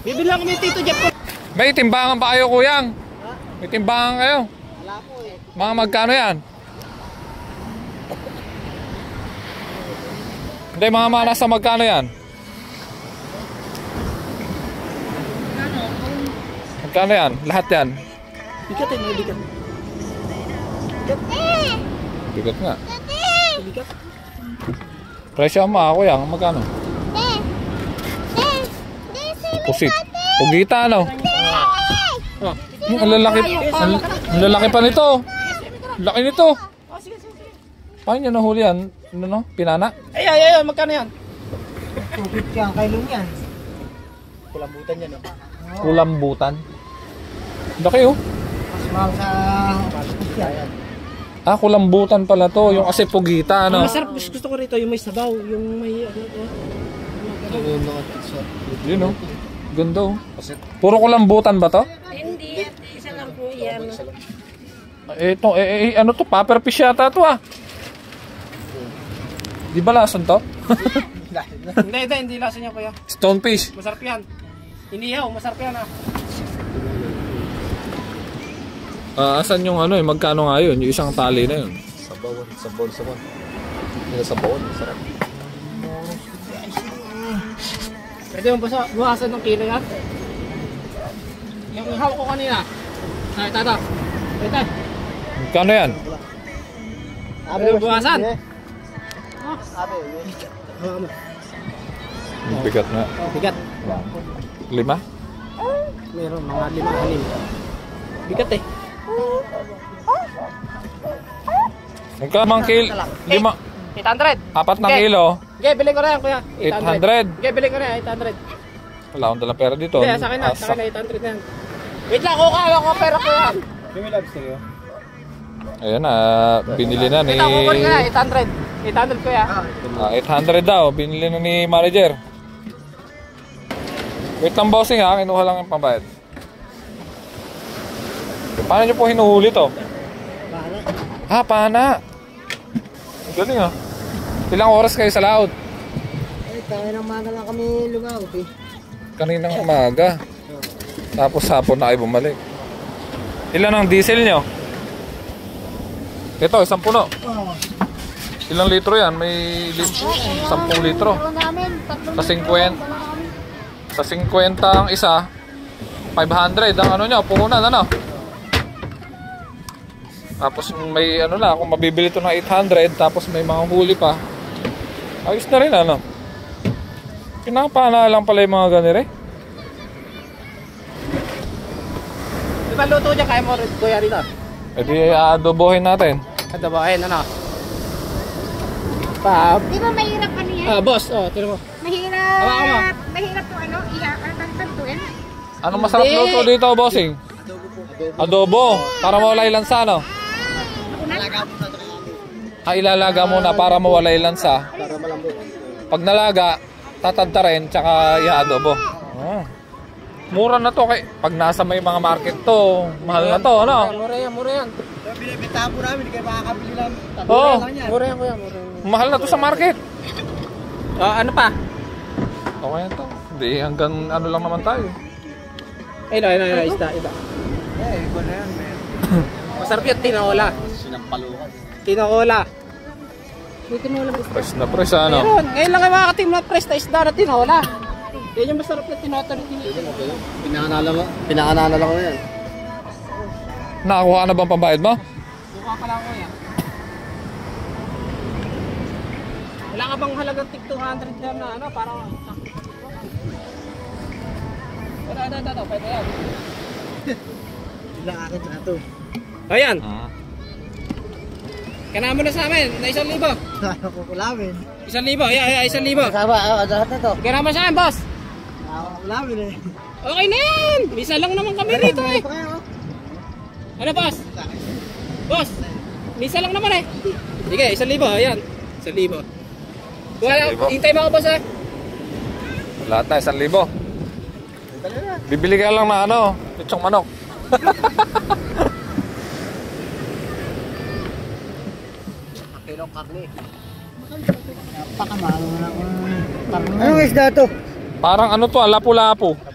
Bibilang kami Tito Jeff ko. May timbangan ba kayo, kuyang? May timbangan kayo? Wala po eh. Mga magkano yan? Hindi, mga nasa magkano yan? Magkano yan? Lahat yan? Bigat eh, may bigat. Bigat nga. Bigat. Presyo mo ako yan, magkano? Pusit. Pugita ano? Oh. Ang lalaki pa nito. Laki nito. Paano nyo nahuli yan? Ano no? Pinana? Ay, magkano yan? 250 ang kilo niyan. Kulambutan yan eh. Kulambutan. Laki oh. Mas mahal sa yan. Ah, kulambutan pala to. Yung kasi pugita ano? Masarap. Gusto ko rito yung may sabaw. Yung may Yun oh. Ganda oh. Puro kulambutan ba to? Hindi, isa lang po yan. Ito, ano to? Puffer fish yata to ah. Di ba lason to? Hindi lasa niya kuya. Stonefish. Masarap yan. Inihaw, masarap yan ah. Asan yung ano eh, magkano nga yun? Yung isang tali na yun. Sabon. Nila sabon, sarap. Pwede mo buwasan ng kilo yan? Yung ihaw ko kanina. Ay, tata. Ito. Magkano yan? Pwede mo buwasan? Bigat nga. Bigat. 5? Meron mga 5-6. Bigat eh. Magkano mang kilo? 800. 4 na kilo. Okay, bilhin ko na yan kuya. 800. Okay, bilhin ko na yan. 800. Wala akong dalang pera dito. Hindi, sa akin na. Sa akin na 800 na yan. Wait lang, kuha ako pera ko yan. Ayan na, binili na ni... Ito, kuha ko na 800. 800 kuya. 800 daw, binili na ni manager. Wait lang bossing ha, kinuha lang yung pambayad. Paano nyo po hinuhuli to? Bahala. Ha, pana. Galing ha. Ilang oras kayo sa laot? Ay, kaya ng maga lang kami lumaw eh. Kaninang umaga. Tapos hapon na kayo bumalik. Ilan ang diesel nyo? Ito, 10 puno. Oo. Ilang litro yan? May 10 litro. Sa 50. Sa 50 ang isa, 500 ang ano nyo, puhunan ano. Tapos may ano na, kung mabibili ito ng 800, tapos may mga huli pa. Ayos na rin ano. Pinapana lang pala yung mga ganire. Di ba luto niya kaya mo rin kuya rito? E di adobohin natin. Adobohin, ano? Pa. Di ba mahirap ano yan? Boss, tira mo. Mahirap. Mahirap to ano, tantuin. Ano masarap luto dito, bossing? Adobo. Para mawala yung lansa, no? Ilalaga muna para mawala yung lansa. Para malambot. Pag nalaga, tatadta rin, tsaka i-adobo. Mura na to kay pag nasa may mga market to, mahal na to, ano? Mura yan. Binibitahan po namin, hindi kayo makakabili lang. Oo. Mura yan kuya, mura. Mahal na to sa market. Ano pa? Okay na to. Hindi, hanggang ano lang naman tayo. Ito, isda. Iba na yan, man. Masarap yung tinola. Sinampalukan. Tinola. May tinola ba? Press na press, ano? Meron. Ngayon lang kayo makakatim na press na isda na tinola. Yan yung masarap na tinola. Pinakanala ko na yan. Nakakuha ka na bang pambayad mo? Buka pa lang ko yan. Wala ka bang halagang tig 200 gram na ano? Parang... Ito. Pwede yan. Ilang akin na ito. Ayan. Kailangan mo na sa amin na 1,000. Ano ko kulawin? 1,000. Ayan, 1,000. Kasama, lahat na to. Kailangan mo sa amin, boss. Kulawin eh. Okay na yan. Misa lang naman kami rito eh. Pa kayo. Ano, boss? Boss, misa lang naman eh. Sige, 1,000. Ayan, 1,000. Hintay mo ako, boss eh. Lahat na, 1,000. Bibili ka lang na ano, pitsong manok. Kilong karne. Napakamahal na ng karne. Anong isda to? Parang ano to, lapu-lapu.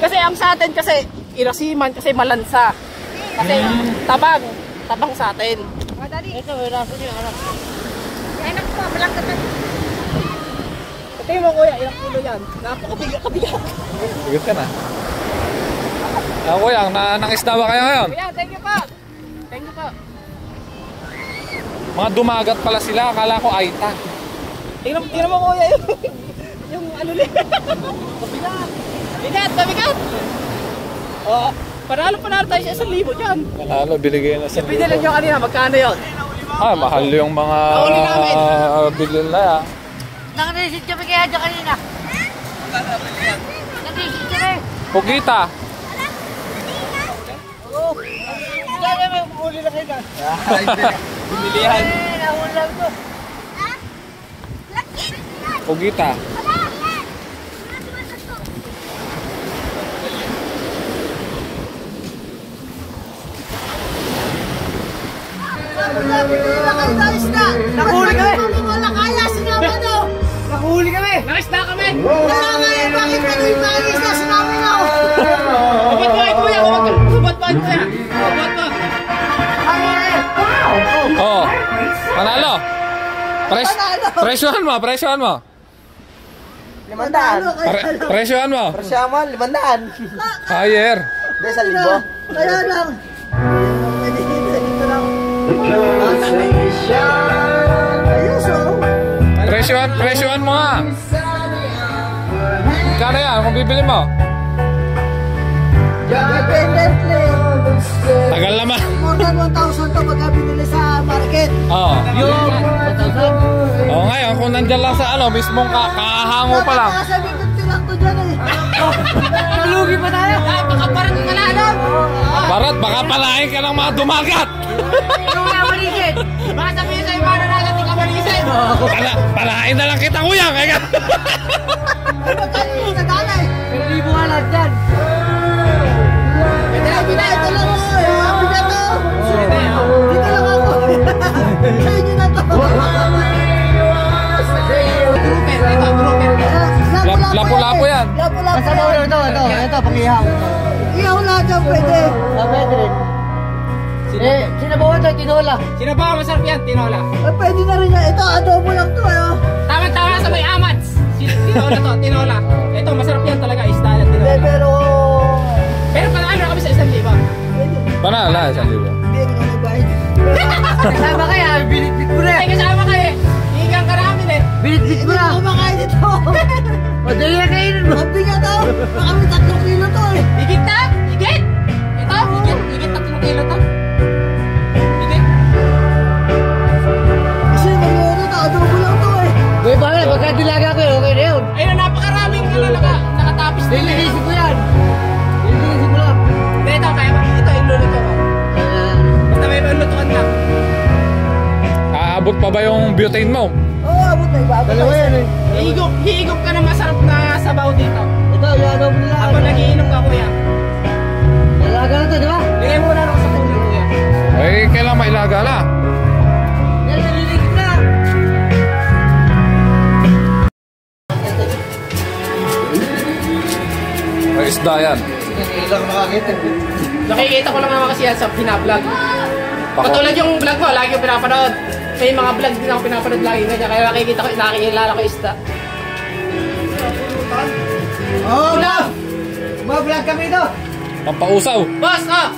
Kasi ang sa atin kasi irasiman kasi malansa. Kasi tabang sa atin. Ito, raso niya, anak. Ay, naku po, malangkat na. Tingnan mo kuya, ilang kilo yan? Napakabigat. Bigat ka na. Kuya, nangisda ba kayo ngayon? Kuya, thank you po. Thank you po. Mga dumagat pala sila, akala ko aita. Tingnan mo kuya yung ano li. Mabigat. Oh, panalo tayo sa 1,000 dyan. Panalo, binigay na sa Pinilan nyo kanina, magkano yun? mahal yung mga Kauli namin. bilhin na. Nakaresit kami kaya dyan kanina. Nakaresit kami. Pugita. Oo. Kaya may huli na kayo na. Bumilihan. Nahuli lang to. Pugita. Nakahuli kami. Wala kaya, sinama nyo. Nakahuli kami. Nakisda kami. Wala kaya, bakit ka nung ipalis na sinama nyo? Kubat kuya. Kubat kuya. Oh. Panalo. Presyohan mo. Presyohan mo. Presyaman, 500. Higher. Hindi, 1,000. Kaya lang. Pwede dito lang. Ayos oh. Presyohan mo nga. Kano yan kung bibili mo? Independently. Tagal naman. More than 1,000 to pagka binili sa market. Oo. Yung 1,000. Oo, ngayon kung nandyan lang sa mismong kahango pa lang. Nasa 750 lang to dyan eh. Nalugi pa tayo. Baka parang panalo. Baka palahin ka ng mga dumagat. Yung nabalikin. Baka sabihin sa'yo paano natin kabalisin. Palahin na lang kita kuya. Kaya Magkano yung sa dalay? 1,000 nga lang dyan. Ito lang mo. Happy na to. Dito lang ako. Sa inyo na to. Lapo-lapo yan. Lapo-lapo. Ito, pang-ihaw. Ihaw lahat dyan pwede. Pwede rin. Sinabawan to, tinola. Sinabaw, masarap yan, tinola. Pwede na rin yan. Ito, adobo lang to. Tama sa may amats. Tinola. Ito, masarap yan talaga, isda yan, tinola. Pero panalo kami sa 1,000. Panala, 1,000. Hindi ko nagbayad. Kasama kaya, binitbit mo na. Ay, kasama kayo eh. Higang ka namin eh. Binitbit mo na. Hindi ko makain ito. Madali na kainin mo. Sabi nga daw, baka may 3 kilo to eh. Higit na? Higit? Ito? Higit 3 kilo to? Higit? Kasi mag-uuro to, adobo lang to eh. Uy, bakit? Pagka dilaga ko yun, okay na yun. Ayun, napakaraming nakatapis nila. Lilinisin ko yan. Lilinisin mo lang. Hindi, ito, kaya ito, iluluto ko. Basta may lutuan lang. Aabot pa ba yung butane mo? Oo, abot na iba. Dalawa yan eh. Hihigop ka ng masarap na sabaw dito. Ito, yung adobo nila. Habang nagiinom ka, kuya. Dalaga na to, di ba? Bigay mo na ako sa tubig, kuya. Eh, kailangan mailaga na. Yan, nalilinis na. May isda yan. Nakikita ko lang naman kasi yan sa pinablog. Katulad yung vlog mo, lagi yung pinapanood. May mga vlog din ako pinapanood lagi ganyan. Kaya nakikita ko, nakikilala ko isda. Oo, vlog! Mag-vlog kami ito. Pampausaw. Boss, oh!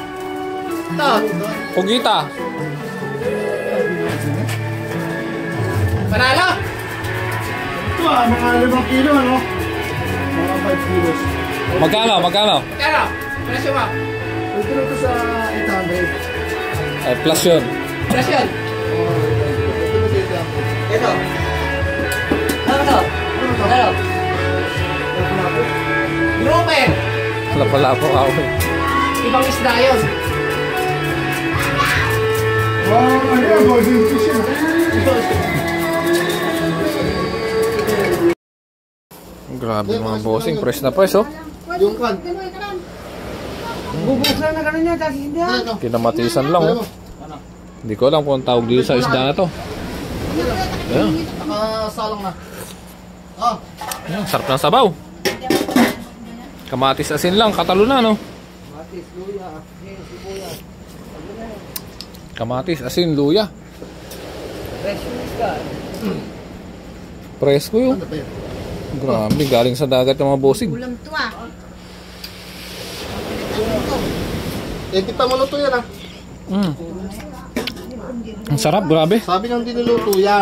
Ito. Pugita. Panalo? Ito mga 5 kilo, ano? Mga 5 kilos. Magkano? Kano? Presyo mo? Ito na ito sa 800. Plus yun. Presyo? Ito. Ano to? Ano? Grouper. Lapo-lapo ako. Ibang isda yun. Grabe mga bossing. Press na press oh. Yung kan. Bubuk lang na ganun yan, tapos hindi yan. Kinamatisan lang oh. Hindi ko alam kung ang tawag dito sa isda na to. Ayan. Nakasalang na. Ayan, sarap ng sabaw. Kamatis asin lang, katalo na, no? Matis, luya, sibuyas. Kamatis, asin, luya. Fresh isda. Presko yun. Ano ba yan? Grabe, galing sa dagat yung mga bossing. Ulam to ah. Di pa maluto yan ah. Ang sarap, grabe. Sabi nang dinuluto yan.